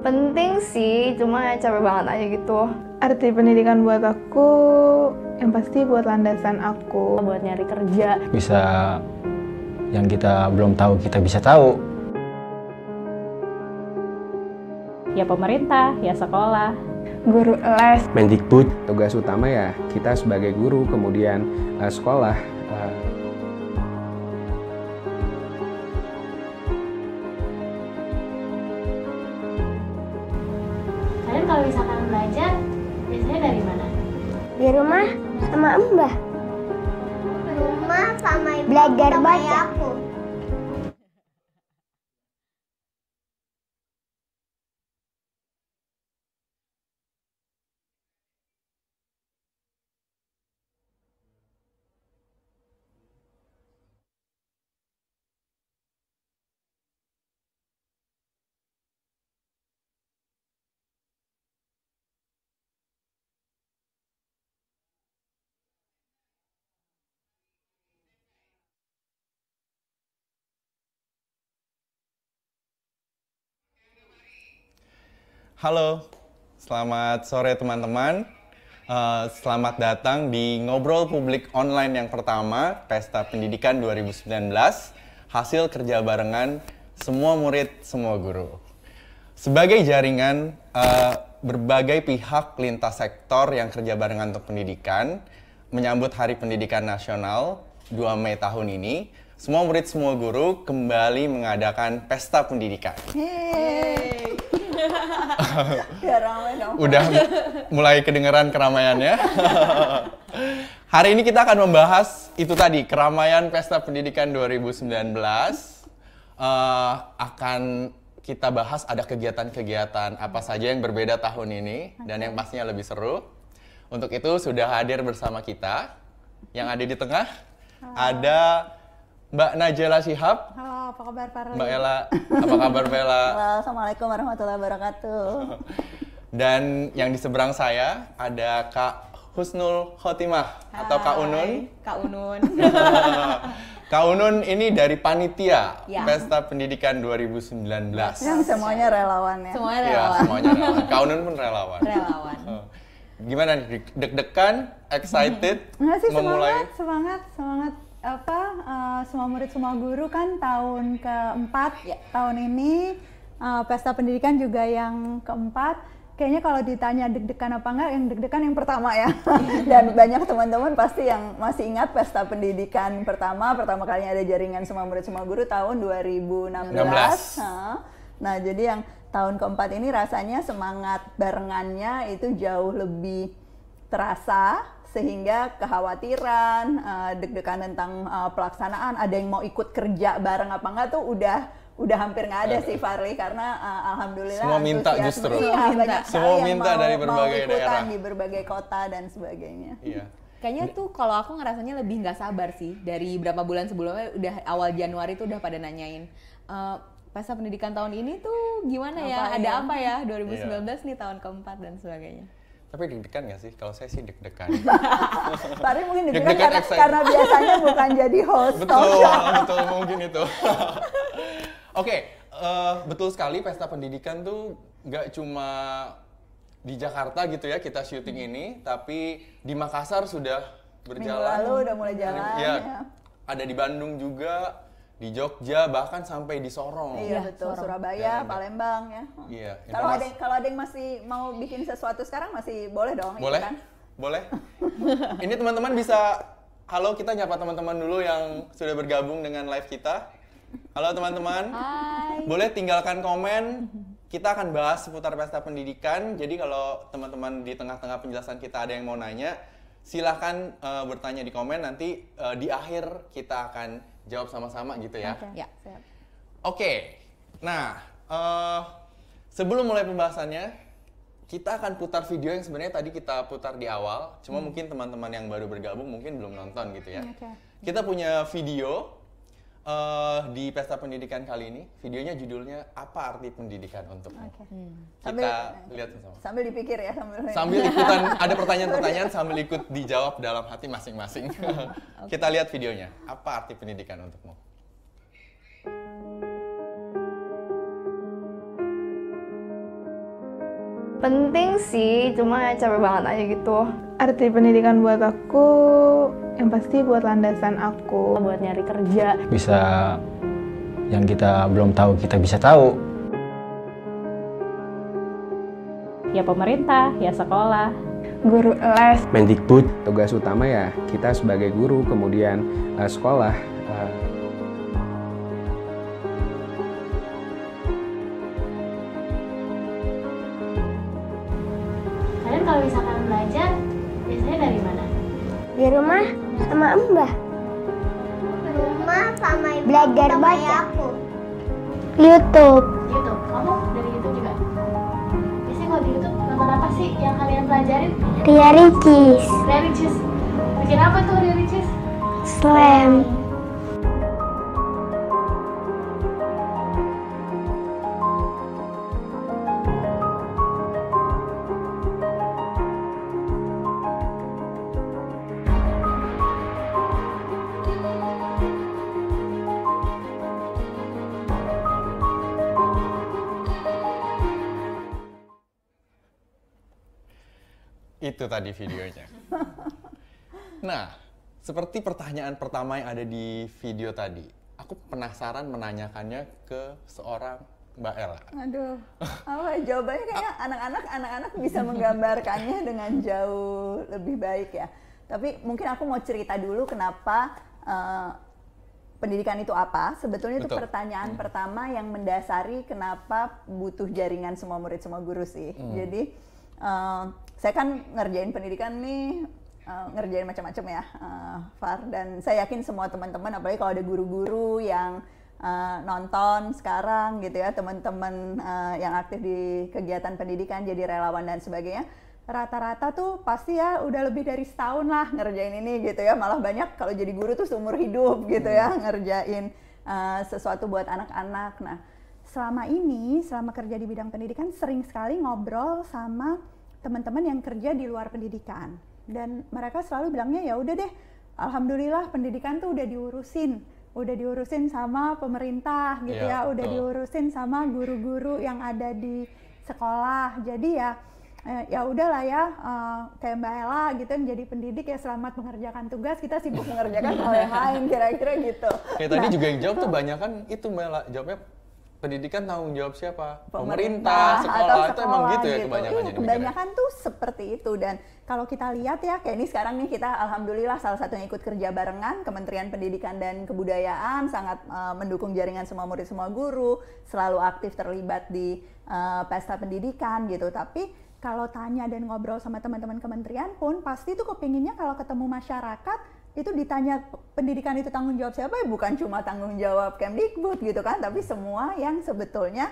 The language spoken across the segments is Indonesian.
Penting sih, cuma capek banget aja gitu. Arti pendidikan buat aku yang pasti buat landasan aku buat nyari kerja. Bisa yang kita belum tahu kita bisa tahu. Ya pemerintah, ya sekolah, guru les. Mendikbud, tugas utama ya kita sebagai guru, kemudian sekolah. Kalian kalau misalkan belajar, biasanya dari mana? Di rumah sama Mbah. Rumah sama ibu Belajar sama baca. ayahku. Halo, selamat sore teman-teman. Selamat datang di Ngobrol Publik Online yang pertama, Pesta Pendidikan 2019, hasil kerja barengan semua murid, semua guru. Sebagai jaringan berbagai pihak lintas sektor yang kerja barengan untuk pendidikan, menyambut Hari Pendidikan Nasional 2 Mei tahun ini, semua murid, semua guru kembali mengadakan Pesta Pendidikan. Udah mulai kedengeran keramaiannya. Hari ini kita akan membahas itu tadi, keramaian Pesta Pendidikan 2019. Akan kita bahas ada kegiatan-kegiatan apa saja yang berbeda tahun ini dan yang pastinya lebih seru. Untuk itu sudah hadir bersama kita. Yang ada di tengah ada Mbak Najela Shihab. Halo, apa kabar Farli? Mbak Ella, apa kabar Mbak Ella? Halo, Assalamualaikum warahmatullahi wabarakatuh. Dan yang di seberang saya ada Kak Husnul Khotimah atau Kak Unun. Kak Unun. Kak Unun ini dari panitia Ya. Pesta Pendidikan 2019. Yang semuanya relawan ya. Semuanya Iya, relawan. semuanya relawan. Kak Unun pun relawan. Relawan. Gimana nih? Deg-degan, excited, Enggak sih, memulai? semangat semua murid semua guru kan tahun keempat tahun ini, pesta pendidikan juga yang keempat. Kayaknya kalau ditanya deg-degan apa enggak, yang deg-degan yang pertama ya. Dan banyak teman-teman pasti yang masih ingat pesta pendidikan pertama kalinya ada jaringan semua murid semua guru tahun 2016. Nah, jadi yang tahun keempat ini rasanya semangat barengannya itu jauh lebih terasa, sehingga kekhawatiran, deg-degan tentang pelaksanaan, ada yang mau ikut kerja bareng apa enggak tuh udah hampir nggak ada sih Farli, karena alhamdulillah Semua minta antusiasme. justru. Iya, banyak sekali Semua yang minta dari berbagai mau ikutan daerah. di berbagai kota dan sebagainya. Iya. Kayaknya tuh kalau aku ngerasanya lebih nggak sabar sih. Dari berapa bulan sebelumnya, udah awal Januari tuh udah pada nanyain, Pesta Pendidikan tahun ini tuh gimana ya? Apa Ada ya? apa ya? 2019 nih tahun keempat dan sebagainya. Tapi deg-degan nggak sih? Kalau saya sih deg-degan. Farli mungkin Deg-degan deg-degan excited. karena biasanya bukan jadi host Betul, talk show. betul mungkin itu. Oke, betul sekali Pesta Pendidikan tuh nggak cuma di Jakarta gitu ya kita syuting ini, tapi di Makassar sudah berjalan. Minggu lalu udah mulai jalan. Iya, Ya. ada di Bandung juga, di Jogja, bahkan sampai di Sorong. Iya betul, Surabaya, Dan- Palembang ya. Iya, Kalau ada yang masih mau bikin sesuatu sekarang masih boleh dong, boleh? ikutan. Boleh? Ini teman-teman bisa, halo, kita nyapa teman-teman dulu yang sudah bergabung dengan live kita. Halo teman-teman. Hai. Boleh tinggalkan komen. Kita akan bahas seputar Pesta Pendidikan. Jadi kalau teman-teman di tengah-tengah penjelasan kita ada yang mau nanya, silahkan bertanya di komen. Nanti di akhir kita akan jawab sama-sama gitu ya. Oke, Ya. siap. Oke. Nah, sebelum mulai pembahasannya, kita akan putar video yang sebenarnya tadi kita putar di awal. Cuma mungkin teman-teman yang baru bergabung mungkin belum nonton gitu ya. Oke. Kita punya video di Pesta Pendidikan kali ini. Videonya judulnya Apa Arti Pendidikan Untukmu? Oke. Kita lihat sama-sama. Sambil dipikir ya, Sambil ikutan, ada pertanyaan-pertanyaan sambil ikut dijawab dalam hati masing-masing. Kita lihat videonya. Apa arti pendidikan untukmu? Penting sih, cuma capek banget aja gitu. Arti pendidikan buat aku yang pasti buat landasan aku. Buat nyari kerja. Bisa yang kita belum tahu kita bisa tahu. Ya pemerintah, ya sekolah. Guru les. Mendikbud. Tugas utama ya kita sebagai guru, kemudian sekolah. Kalian kalau misalkan belajar, biasanya dari mana? Di rumah sama Mbah. Rumah sama ibu Belajar sama baca. aku. YouTube. YouTube, kamu dari YouTube juga? Biasanya kalau di YouTube nonton apa sih yang kalian pelajarin? Ria Ricis. Ria Ricis. Bikin apa tuh Ria Ricis? Slam. Itu tadi videonya. Nah, seperti pertanyaan pertama yang ada di video tadi, aku penasaran menanyakannya ke seorang Mbak Ella. Aduh, apa jawabannya kayaknya anak-anak bisa menggambarkannya dengan jauh lebih baik ya. Tapi mungkin aku mau cerita dulu kenapa pendidikan itu apa. Sebetulnya itu pertanyaan pertama yang mendasari kenapa butuh jaringan semua murid, semua guru sih. Jadi saya kan ngerjain pendidikan nih, ngerjain macam-macam ya, Far. Dan saya yakin semua teman-teman, apalagi kalau ada guru-guru yang nonton sekarang gitu ya, teman-teman yang aktif di kegiatan pendidikan jadi relawan dan sebagainya, rata-rata tuh pasti ya udah lebih dari setahun lah ngerjain ini gitu ya. Malah banyak kalau jadi guru tuh seumur hidup gitu ya, ngerjain sesuatu buat anak-anak. Nah, selama kerja di bidang pendidikan sering sekali ngobrol sama teman-teman yang kerja di luar pendidikan, dan mereka selalu bilangnya ya udah deh, alhamdulillah pendidikan tuh udah diurusin sama pemerintah gitu ya, udah diurusin sama guru-guru yang ada di sekolah. Jadi ya udahlah ya, kayak Mbak Ella gitu yang jadi pendidik ya, selamat mengerjakan tugas, kita sibuk mengerjakan hal yang lain, kira-kira gitu. Kayak tadi juga yang jawab tuh banyak kan itu Mbak Ella, jawabnya pendidikan tanggung jawab siapa? Pemerintah, sekolah. Itu emang gitu ya kebanyakan. Iya, kebanyakan tuh seperti itu. Dan kalau kita lihat ya, kayak ini sekarang nih kita alhamdulillah salah satunya ikut kerja barengan, Kementerian Pendidikan dan Kebudayaan sangat mendukung jaringan semua murid, semua guru, selalu aktif terlibat di pesta pendidikan gitu. Tapi kalau tanya dan ngobrol sama teman-teman kementerian pun pasti tuh kepinginnya kalau ketemu masyarakat itu ditanya pendidikan itu tanggung jawab siapa, ya bukan cuma tanggung jawab Kemdikbud gitu kan, tapi semua yang sebetulnya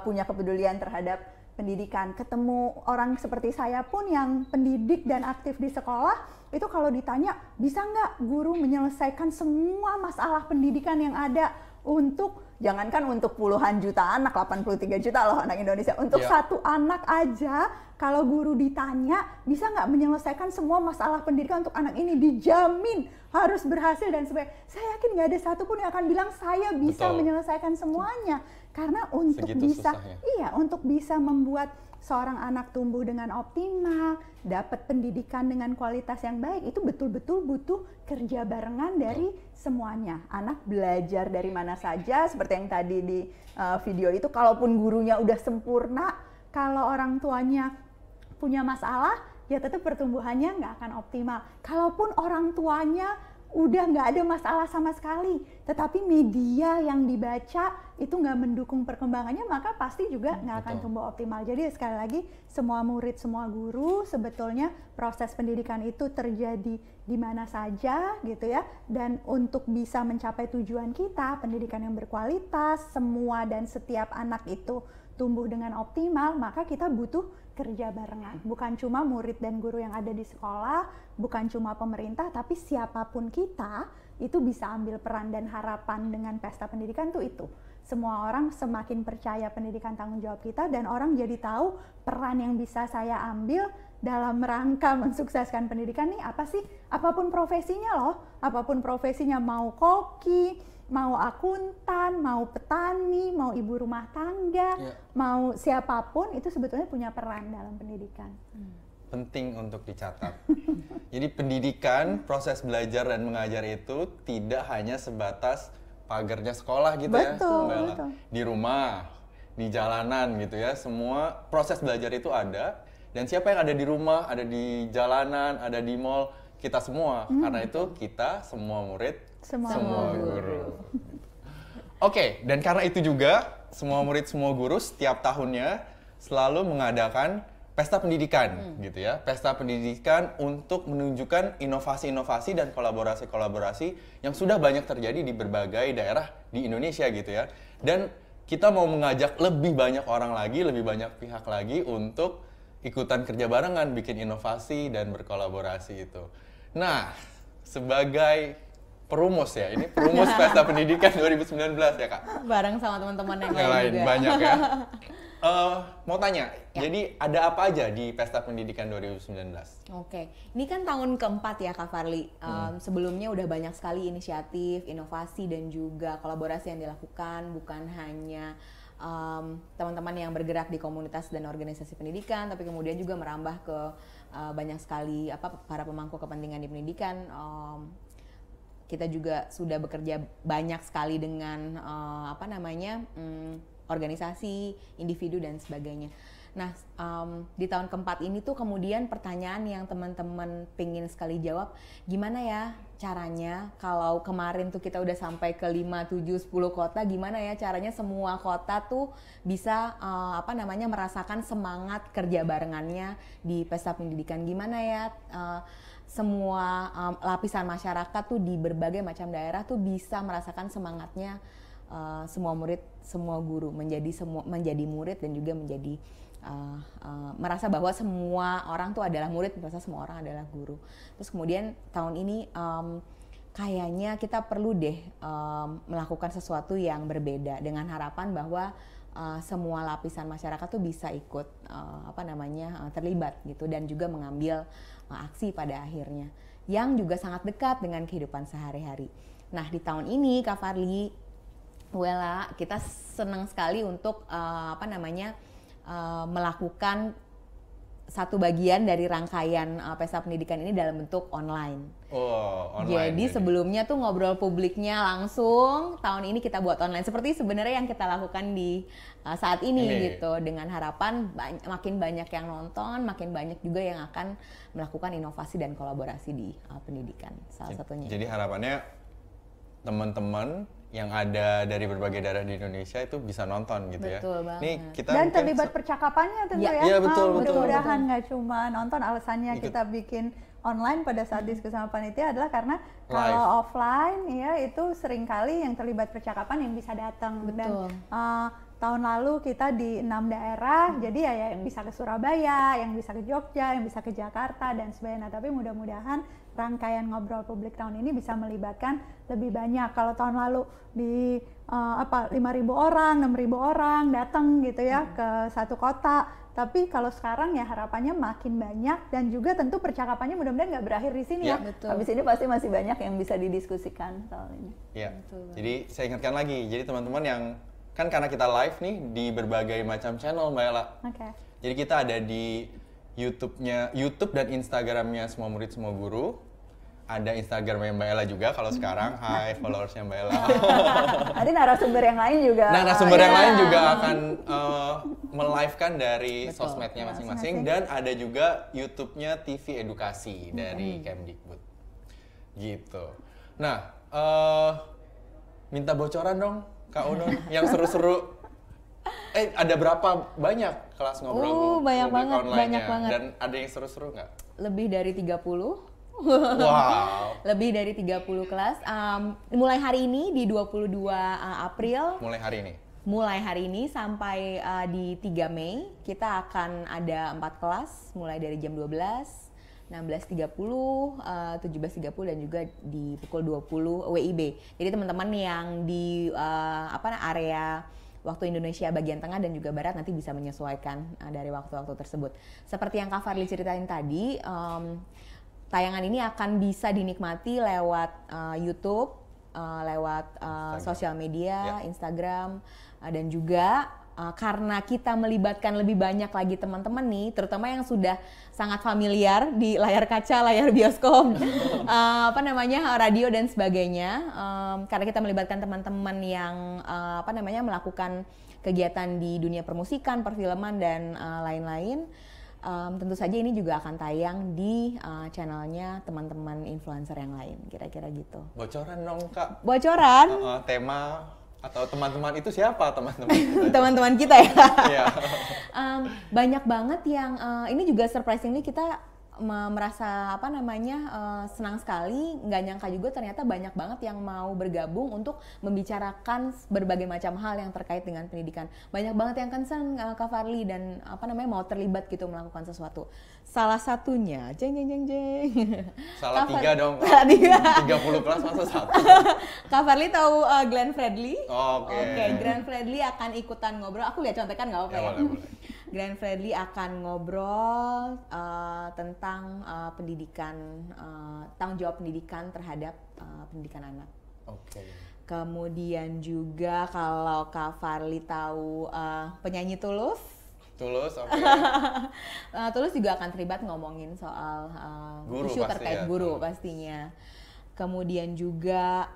punya kepedulian terhadap pendidikan. Ketemu orang seperti saya pun yang pendidik dan aktif di sekolah, itu kalau ditanya bisa nggak guru menyelesaikan semua masalah pendidikan yang ada untuk, jangankan untuk puluhan juta anak, 83 juta loh anak Indonesia, untuk satu anak aja, kalau guru ditanya bisa nggak menyelesaikan semua masalah pendidikan untuk anak ini, dijamin harus berhasil dan sebagainya. Saya yakin nggak ada satupun yang akan bilang saya bisa menyelesaikan semuanya, karena untuk untuk bisa membuat seorang anak tumbuh dengan optimal, dapat pendidikan dengan kualitas yang baik, itu betul-betul butuh kerja barengan dari semuanya. Anak belajar dari mana saja, seperti yang tadi di video itu, kalaupun gurunya udah sempurna, kalau orang tuanya punya masalah, ya tetap pertumbuhannya nggak akan optimal. Kalaupun orang tuanya udah nggak ada masalah sama sekali, tetapi media yang dibaca itu nggak mendukung perkembangannya, maka pasti juga nggak akan tumbuh optimal. Jadi sekali lagi, semua murid, semua guru, sebetulnya proses pendidikan itu terjadi di mana saja gitu ya. Dan untuk bisa mencapai tujuan kita, pendidikan yang berkualitas, semua dan setiap anak itu tumbuh dengan optimal, maka kita butuh kerja barengan. Bukan cuma murid dan guru yang ada di sekolah, bukan cuma pemerintah, tapi siapapun kita itu bisa ambil peran. Dan harapan dengan pesta pendidikan tuh itu. Semua orang semakin percaya pendidikan tanggung jawab kita, dan orang jadi tahu peran yang bisa saya ambil dalam rangka mensukseskan pendidikan nih apa sih? Apapun profesinya loh, apapun profesinya, mau koki, mau akuntan, mau petani, mau ibu rumah tangga, mau siapapun itu sebetulnya punya peran dalam pendidikan. Penting untuk dicatat. Jadi pendidikan, proses belajar dan mengajar itu tidak hanya sebatas pagarnya sekolah gitu ya, Mbak Ella. Di rumah, di jalanan gitu ya, semua proses belajar itu ada. Dan siapa yang ada di rumah, ada di jalanan, ada di mall, kita semua. Karena itu kita semua murid, semua guru. Oke, dan karena itu juga semua murid, semua guru setiap tahunnya selalu mengadakan pesta pendidikan gitu ya. Pesta pendidikan untuk menunjukkan inovasi-inovasi dan kolaborasi-kolaborasi yang sudah banyak terjadi di berbagai daerah di Indonesia gitu ya. Dan kita mau mengajak lebih banyak orang lagi, lebih banyak pihak lagi untuk ikutan kerja barengan, bikin inovasi dan berkolaborasi itu. Nah, sebagai perumus ya, ini perumus Pesta Pendidikan 2019 ya Kak? Bareng sama teman-teman yang lain juga. Banyak ya. Mau tanya, jadi ada apa aja di Pesta Pendidikan 2019? Oke, ini kan tahun keempat ya Kak Farli. Sebelumnya udah banyak sekali inisiatif, inovasi dan juga kolaborasi yang dilakukan, bukan hanya teman-teman yang bergerak di komunitas dan organisasi pendidikan, tapi kemudian juga merambah ke banyak sekali para pemangku kepentingan di pendidikan. Kita juga sudah bekerja banyak sekali dengan organisasi, individu dan sebagainya. Nah, di tahun keempat ini tuh kemudian pertanyaan yang teman-teman pengen sekali jawab, gimana ya caranya kalau kemarin tuh kita udah sampai ke 5, 7, 10 kota, gimana ya caranya semua kota tuh bisa merasakan semangat kerja barengannya di Pesta Pendidikan, gimana ya semua lapisan masyarakat tuh di berbagai macam daerah tuh bisa merasakan semangatnya semua murid, semua guru menjadi murid dan juga menjadi merasa bahwa semua orang tuh adalah murid, merasa semua orang adalah guru. Terus kemudian tahun ini kayaknya kita perlu deh melakukan sesuatu yang berbeda dengan harapan bahwa semua lapisan masyarakat tuh bisa ikut terlibat gitu dan juga mengambil aksi pada akhirnya yang juga sangat dekat dengan kehidupan sehari-hari. Nah, di tahun ini Kak Farli, Wella, kita senang sekali untuk melakukan satu bagian dari rangkaian Pesta Pendidikan ini dalam bentuk online. Online. Jadi sebelumnya tuh ngobrol publiknya langsung, tahun ini kita buat online. Seperti sebenarnya yang kita lakukan di saat ini gitu, dengan harapan makin banyak yang nonton, makin banyak juga yang akan melakukan inovasi dan kolaborasi di pendidikan salah satunya. Jadi harapannya teman-teman yang ada dari berbagai daerah di Indonesia itu bisa nonton gitu ya. Betul banget. Nih, kita dan terlibat percakapannya tentu ya. Iya betul. Mudah-mudahan nggak cuma nonton, alasannya kita bikin online pada saat diskusi sama panitia adalah karena kalau offline ya itu seringkali yang terlibat percakapan yang bisa datang. Dan tahun lalu kita di 6 daerah, jadi ya yang bisa ke Surabaya, yang bisa ke Jogja, yang bisa ke Jakarta dan sebagainya. Tapi mudah-mudahan rangkaian ngobrol publik tahun ini bisa melibatkan lebih banyak. Kalau tahun lalu di 5.000 orang, 6.000 orang datang gitu ya ke satu kota. Tapi kalau sekarang ya harapannya makin banyak dan juga tentu percakapannya mudah-mudahan nggak berakhir di sini ya. Habis ini pasti masih banyak yang bisa didiskusikan soal ini. Iya. Jadi saya ingatkan lagi, jadi teman-teman yang kan karena kita live nih di berbagai macam channel Mbak Ella. Jadi kita ada di YouTube dan Instagramnya Semua Murid Semua Guru. Ada Instagramnya Mbak Ella juga kalau sekarang. Hai followersnya Mbak Ella. Nanti narasumber yang lain juga. Narasumber yang lain juga akan melive-kan dari sosmednya masing-masing. Dan ada juga YouTube-nya TV Edukasi dari Kemdikbud. Gitu. Nah, minta bocoran dong Kak Unun yang seru-seru. Ada berapa banyak kelas ngobrol banyak banget, online-nya? banyak banget. Dan ada yang seru-seru nggak? Lebih dari 30. Wow. Lebih dari 30 kelas. Mulai hari ini di 22 April. Mulai hari ini sampai di 3 Mei kita akan ada 4 kelas mulai dari jam 12. 16.30, 17.30 dan juga di pukul 20 WIB. Jadi teman-teman yang di area waktu Indonesia bagian tengah dan juga barat nanti bisa menyesuaikan dari waktu-waktu tersebut. Seperti yang Kak Farli ceritain tadi, tayangan ini akan bisa dinikmati lewat YouTube, lewat sosial media, Instagram, dan juga karena kita melibatkan lebih banyak lagi teman-teman nih, terutama yang sudah sangat familiar di layar kaca, layar bioskop, radio dan sebagainya. Karena kita melibatkan teman-teman yang melakukan kegiatan di dunia permusikan, perfilman dan lain-lain. Tentu saja ini juga akan tayang di channelnya teman-teman influencer yang lain, kira-kira gitu. Bocoran dong Kak. Bocoran? Tema atau teman-teman itu siapa teman-teman? Teman-teman kita ya. Iya. Banyak banget yang ini juga surprisingly kita merasa senang sekali, nggak nyangka juga ternyata banyak banget yang mau bergabung untuk membicarakan berbagai macam hal yang terkait dengan pendidikan. Banyak banget yang concern Kak Farly dan mau terlibat gitu melakukan sesuatu. Salah satunya, jeng. Salah tiga dong. Salah tiga. 30 kelas masa satu. Kak Farly tahu Glenn Fredly? Oke. Glenn Fredly akan ikutan ngobrol. Aku lihat contekan nggak apa-apa ya? Boleh. Glenn Fredly akan ngobrol tentang pendidikan, tanggung jawab pendidikan terhadap pendidikan anak. Oke. Kemudian juga kalau Kak Farly tahu penyanyi Tulus. Tulus, oke. Tulus juga akan terlibat ngomongin soal isu terkait guru pastinya. Kemudian juga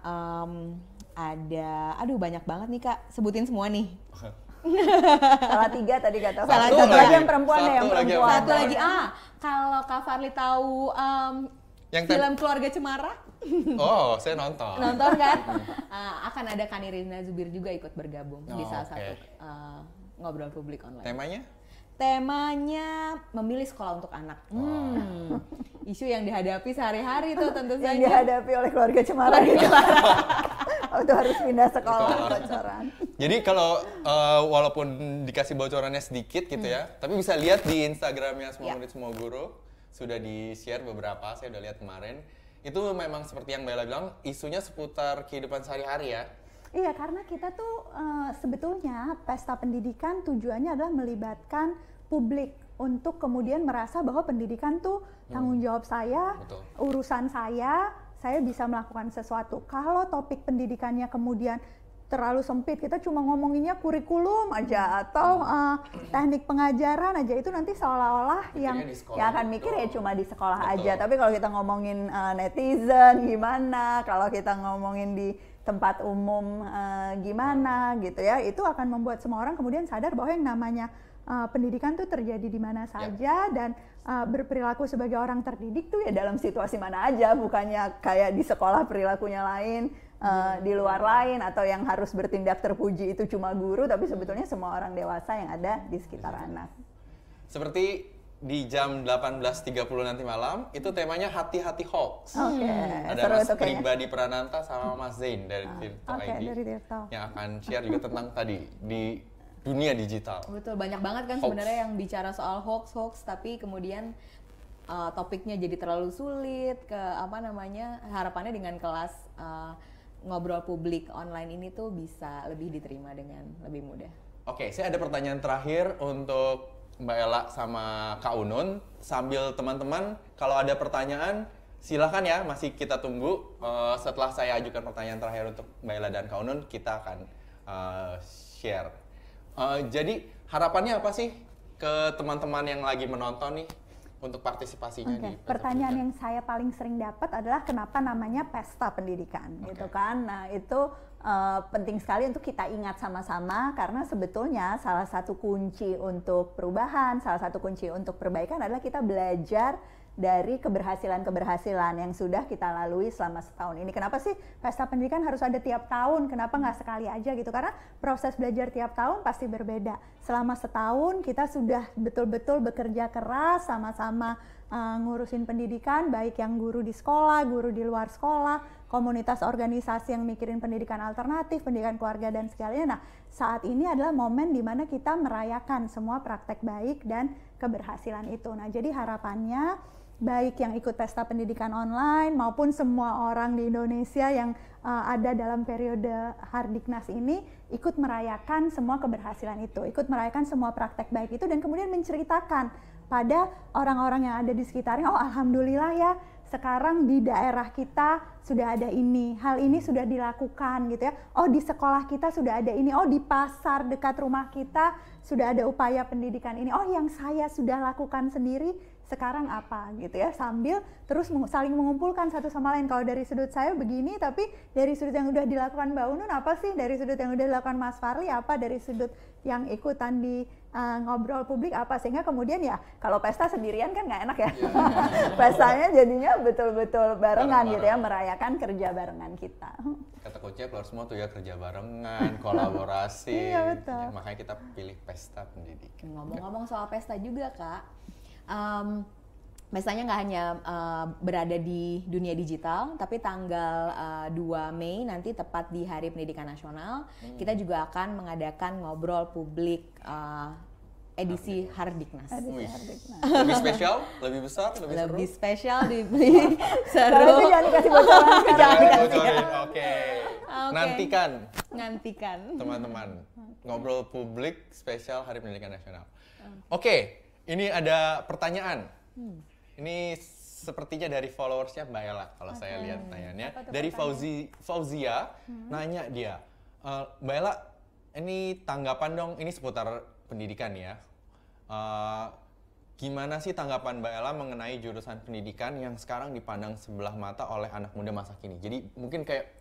ada, banyak banget nih Kak, sebutin semua nih. Salah tiga tadi kata. Satu lagi yang perempuan deh, yang perempuan. Satu lagi, kalau Kak Farly tahu film Keluarga Cemara. Oh, saya nonton. Nonton kan? Akan ada Kanirina Zubir juga ikut bergabung di salah satu ngobrol publik online. Temanya memilih sekolah untuk anak. Isu yang dihadapi sehari-hari tuh tentu saja. Yang dihadapi oleh keluarga Cemara gitu. Waktu harus pindah sekolah, bocoran. Jadi kalau walaupun dikasih bocorannya sedikit gitu ya, tapi bisa lihat di Instagramnya Semua Murid Semua Guru, sudah di-share beberapa, saya udah lihat kemarin. Itu memang seperti yang Bella bilang, isunya seputar kehidupan sehari-hari ya. Iya, karena kita tuh sebetulnya pesta pendidikan tujuannya adalah melibatkan publik untuk kemudian merasa bahwa pendidikan tuh tanggung jawab saya, urusan saya bisa melakukan sesuatu. Kalau topik pendidikannya kemudian terlalu sempit, kita cuma ngomonginnya kurikulum aja atau teknik pengajaran aja, itu nanti seolah-olah yang akan mikir ya cuma di sekolah aja. Tapi kalau kita ngomongin netizen gimana, kalau kita ngomongin di tempat umum gimana gitu ya, itu akan membuat semua orang kemudian sadar bahwa yang namanya pendidikan tuh terjadi di mana saja dan berperilaku sebagai orang terdidik tuh ya dalam situasi mana aja, bukannya kayak di sekolah perilakunya lain, di luar lain, atau yang harus bertindak terpuji itu cuma guru, tapi sebetulnya semua orang dewasa yang ada di sekitar anak. Seperti di jam 18.30 nanti malam, itu temanya hati-hati hoax. Ada Mas Pribadi Prananta sama Mas Zain dari Tirto ID yang akan share juga tentang tadi di dunia digital. Betul, banyak banget kan sebenarnya yang bicara soal hoax, tapi kemudian topiknya jadi terlalu sulit. Harapannya dengan kelas ngobrol publik online ini tuh bisa lebih diterima dengan lebih mudah. Oke, saya ada pertanyaan terakhir untuk Mbak Ella sama Kak Unun. Sambil teman-teman kalau ada pertanyaan silahkan ya, masih kita tunggu. Setelah saya ajukan pertanyaan terakhir untuk Mbak Ella dan Kak Unun, kita akan share. Jadi harapannya apa sih ke teman-teman yang lagi menonton nih untuk partisipasinya di pertanyaan yang saya paling sering dapat adalah kenapa namanya pesta pendidikan gitu kan. Nah, itu penting sekali untuk kita ingat sama-sama, karena sebetulnya salah satu kunci untuk perubahan, salah satu kunci untuk perbaikan adalah kita belajar dari keberhasilan-keberhasilan yang sudah kita lalui selama setahun ini. Kenapa sih pesta pendidikan harus ada tiap tahun? Kenapa nggak sekali aja gitu? Karena proses belajar tiap tahun pasti berbeda. Selama setahun kita sudah betul-betul bekerja keras sama-sama ngurusin pendidikan, baik yang guru di sekolah, guru di luar sekolah, komunitas organisasi yang mikirin pendidikan alternatif, pendidikan keluarga dan segalanya. Nah, saat ini adalah momen di mana kita merayakan semua praktek baik dan keberhasilan itu. Nah, jadi harapannya baik yang ikut pesta pendidikan online maupun semua orang di Indonesia yang ada dalam periode Hardiknas ini ikut merayakan semua keberhasilan itu, ikut merayakan semua praktek baik itu, dan kemudian menceritakan pada orang-orang yang ada di sekitarnya, oh alhamdulillah ya sekarang di daerah kita sudah ada ini, hal ini sudah dilakukan gitu ya. Oh di sekolah kita sudah ada ini, oh di pasar dekat rumah kita sudah ada upaya pendidikan ini. Oh yang saya sudah lakukan sendiri sekarang apa gitu ya, sambil terus saling mengumpulkan satu sama lain. Kalau dari sudut saya begini, tapi dari sudut yang udah dilakukan Mbak Unun apa sih, dari sudut yang udah dilakukan Mas Farli apa, dari sudut yang ikutan di ngobrol publik apa, sehingga kemudian ya kalau pesta sendirian kan nggak enak ya. Pestanya jadinya betul-betul barengan gitu ya, merayakan kerja barengan kita. Kata coachnya keluar semua tuh ya, kerja barengan, kolaborasi. Iya betul. Ya, makanya kita pilih pesta pendidikan. Ngomong-ngomong soal pesta juga Kak, pestanya nggak hanya berada di dunia digital, tapi tanggal 2 Mei nanti tepat di Hari Pendidikan Nasional, kita juga akan mengadakan ngobrol publik edisi Hardiknas. Lebih spesial, lebih besar, lebih seru? Lebih spesial, lebih seru. Kalau itu jangan dikasih bocoran. Jangan dibocorin, oke. Nantikan teman-teman, ngobrol publik spesial Hari Pendidikan Nasional. Oke, ini ada pertanyaan. Ini sepertinya dari followersnya Mbak Ella, kalau saya lihat pertanyaannya. Dari Fauzia, nanya dia, Mbak Ella, ini tanggapan dong, ini seputar pendidikan ya. Gimana sih tanggapan Mbak Ella mengenai jurusan pendidikan yang sekarang dipandang sebelah mata oleh anak muda masa kini? Jadi mungkin kayak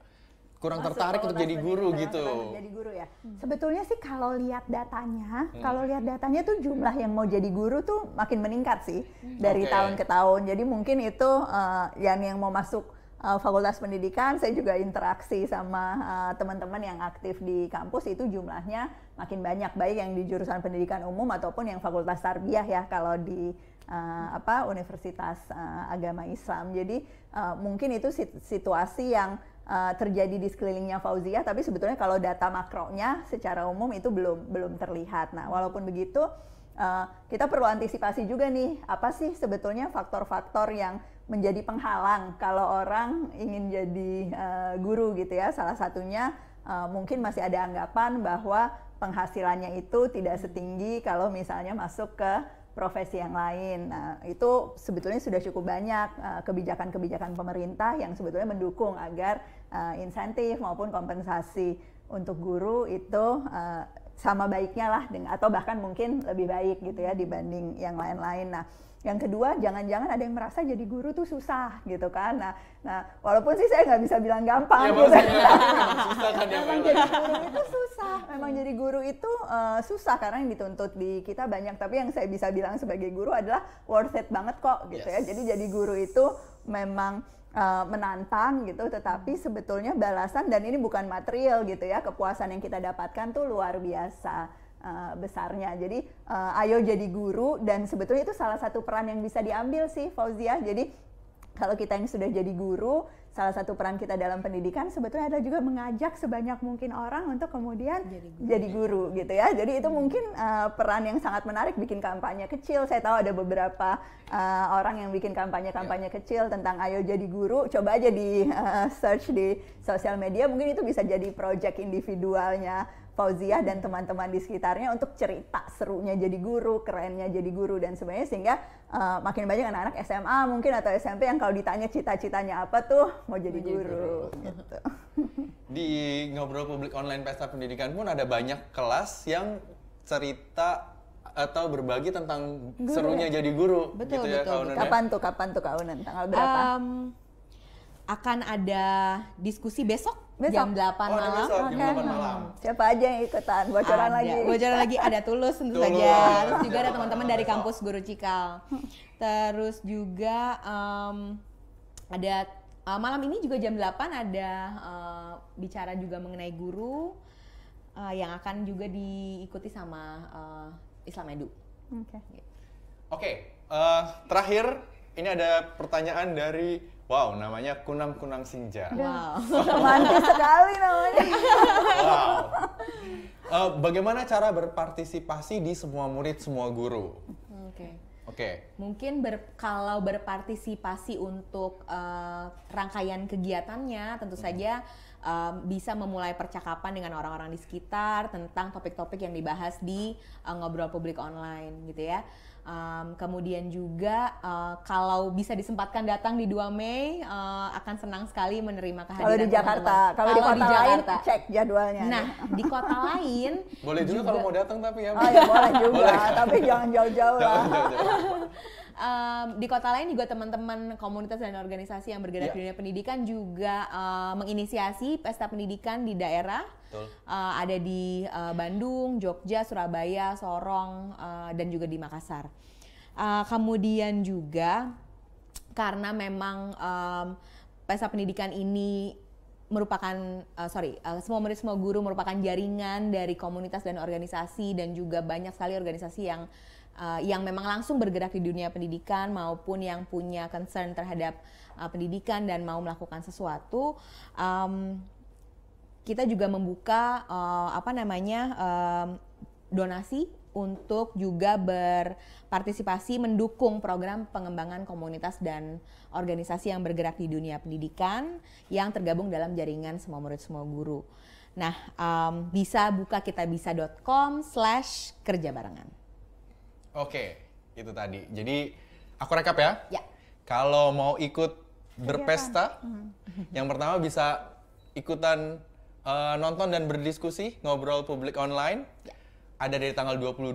kurang tertarik untuk jadi guru gitu. Jadi guru ya. Sebetulnya sih kalau lihat datanya, tuh jumlah yang mau jadi guru tuh makin meningkat sih dari tahun ke tahun. Jadi mungkin itu yang mau masuk Fakultas Pendidikan, saya juga interaksi sama teman-teman yang aktif di kampus, itu jumlahnya makin banyak, baik yang di jurusan pendidikan umum ataupun yang Fakultas Tarbiyah ya kalau di Universitas Agama Islam. Jadi mungkin itu situasi yang terjadi di sekelilingnya Fauzia, tapi sebetulnya kalau data makronya secara umum itu belum terlihat. Nah, walaupun begitu kita perlu antisipasi juga nih, apa sih sebetulnya faktor-faktor yang menjadi penghalang kalau orang ingin jadi guru gitu ya. Salah satunya mungkin masih ada anggapan bahwa penghasilannya itu tidak setinggi kalau misalnya masuk ke profesi yang lain. Nah, itu sebetulnya sudah cukup banyak kebijakan-kebijakan pemerintah yang sebetulnya mendukung agar insentif maupun kompensasi untuk guru itu sama baiknya lah, atau bahkan mungkin lebih baik gitu ya dibanding yang lain-lain. Nah, yang kedua, jangan-jangan ada yang merasa jadi guru tuh susah gitu kan. Nah walaupun sih saya nggak bisa bilang gampang ya, gitu. Susah kan ya, memang jadi guru itu susah. Memang jadi guru itu susah karena yang dituntut di kita banyak. Tapi yang saya bisa bilang sebagai guru adalah worth it banget kok gitu ya. Jadi jadi guru itu memang menantang gitu, tetapi sebetulnya balasan, dan ini bukan material gitu ya, kepuasan yang kita dapatkan tuh luar biasa besarnya. Jadi ayo jadi guru, dan sebetulnya itu salah satu peran yang bisa diambil sih Fauzia. Jadi kalau kita yang sudah jadi guru, salah satu peran kita dalam pendidikan sebetulnya adalah juga mengajak sebanyak mungkin orang untuk kemudian jadi guru gitu ya. Jadi itu mungkin peran yang sangat menarik, bikin kampanye kecil. Saya tahu ada beberapa orang yang bikin kampanye-kampanye kecil tentang ayo jadi guru. Coba aja di search di sosial media, mungkin itu bisa jadi project individualnya Fauzia dan teman-teman di sekitarnya untuk cerita serunya jadi guru, kerennya jadi guru dan sebagainya, sehingga makin banyak anak-anak SMA mungkin atau SMP yang kalau ditanya cita-citanya apa tuh mau jadi guru gitu. Di Ngobrol Publik Online Pesta Pendidikan pun ada banyak kelas yang cerita atau berbagi tentang guru, serunya jadi guru. Betul, gitu ya, betul. Kapan tuh Kak Unen? Tanggal berapa? Akan ada diskusi besok jam 8 malam. Besok, jam 8 malam. Siapa aja yang ikutan? Bocoran lagi. Bocoran lagi, ada Tulus tentu saja. Terus juga ada teman-teman dari kampus Guru Cikal. Terus juga ada malam ini juga jam 8 ada bicara juga mengenai guru yang akan juga diikuti sama Islam Edu. Oke, terakhir ini ada pertanyaan dari namanya Kunang Sinja. Wow, romantis sekali namanya. Wow. Bagaimana cara berpartisipasi di Semua Murid Semua Guru? Oke. Mungkin kalau berpartisipasi untuk rangkaian kegiatannya, tentu saja bisa memulai percakapan dengan orang-orang di sekitar tentang topik-topik yang dibahas di Ngobrol Publik Online gitu ya. Kemudian juga kalau bisa disempatkan datang di 2 Mei, akan senang sekali menerima kehadiran Kalau di Jakarta, teman-teman. kalau di kota lain Jakarta. cek jadwalnya. Nah, di kota lain Boleh juga kalau mau datang tapi ya. Oh ya boleh juga, Boleh. tapi jangan jauh-jauh lah. Di kota lain juga teman-teman komunitas dan organisasi yang bergerak di dunia pendidikan juga menginisiasi pesta pendidikan di daerah. Ada di Bandung, Jogja, Surabaya, Sorong, dan juga di Makassar. Kemudian juga karena memang pesta pendidikan ini merupakan semua murid semua guru merupakan jaringan dari komunitas dan organisasi, dan juga banyak sekali organisasi yang memang langsung bergerak di dunia pendidikan maupun yang punya concern terhadap pendidikan dan mau melakukan sesuatu. Kita juga membuka donasi untuk juga berpartisipasi mendukung program pengembangan komunitas dan organisasi yang bergerak di dunia pendidikan yang tergabung dalam jaringan Semua Murid Semua Guru. Nah, bisa buka kitabisa.com/kerjabarengan. Oke, itu tadi. Jadi aku rekap ya. Ya. Kalau mau ikut berpesta, yang pertama bisa ikutan nonton dan berdiskusi ngobrol publik online. Ya. Ada dari tanggal 22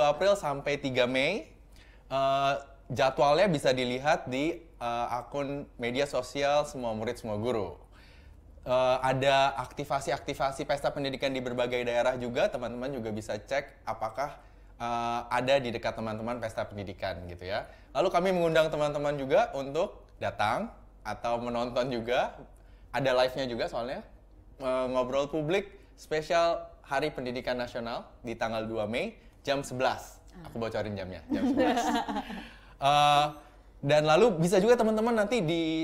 April sampai 3 Mei. Jadwalnya bisa dilihat di akun media sosial Semua Murid Semua Guru. Ada aktivasi-aktivasi pesta pendidikan di berbagai daerah juga. Teman-teman juga bisa cek apakah ada di dekat teman-teman pesta pendidikan gitu ya. Lalu kami mengundang teman-teman juga untuk datang atau menonton juga. Ada live-nya juga soalnya. Ngobrol publik spesial Hari Pendidikan Nasional di tanggal 2 Mei jam 11. Aku bocorin jamnya, jam 11. Dan lalu bisa juga teman-teman nanti di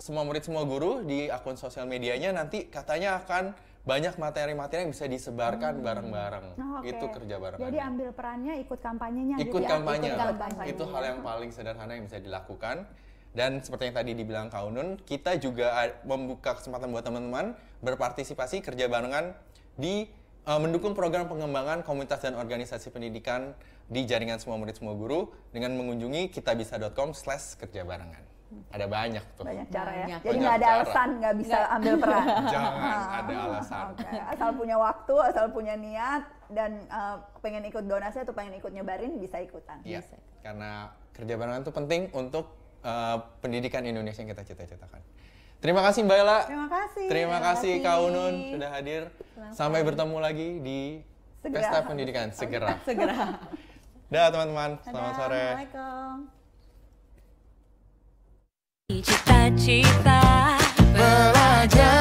Semua Murid Semua Guru di akun sosial medianya nanti katanya akan banyak materi-materi yang bisa disebarkan bareng-bareng. Itu kerja bareng. Jadi ambil perannya, ikut kampanyenya. Ikut gitu kampanye. Ya? Itu hal yang paling sederhana yang bisa dilakukan. Dan seperti yang tadi dibilang Kak Unun, kita juga membuka kesempatan buat teman-teman berpartisipasi kerja barengan di mendukung program pengembangan komunitas dan organisasi pendidikan di jaringan Semua Murid Semua Guru dengan mengunjungi kitabisa.com/kerjabarengan. Ada banyak tuh. Banyak cara ya. Banyak. Jadi nggak ada alasan nggak bisa ambil peran. Jangan ada alasan. Asal punya waktu, asal punya niat, dan pengen ikut donasi atau pengen ikut nyebarin bisa ikutan. Iya. Karena kerja barengan itu penting untuk pendidikan Indonesia yang kita cita-citakan. Terima kasih Mbak Ella. Terima kasih. Terima kasih Kak Unun sudah hadir. Sampai bertemu lagi di Pesta Pendidikan segera. Dah teman-teman, selamat sore. Assalamualaikum. Cita-cita belajar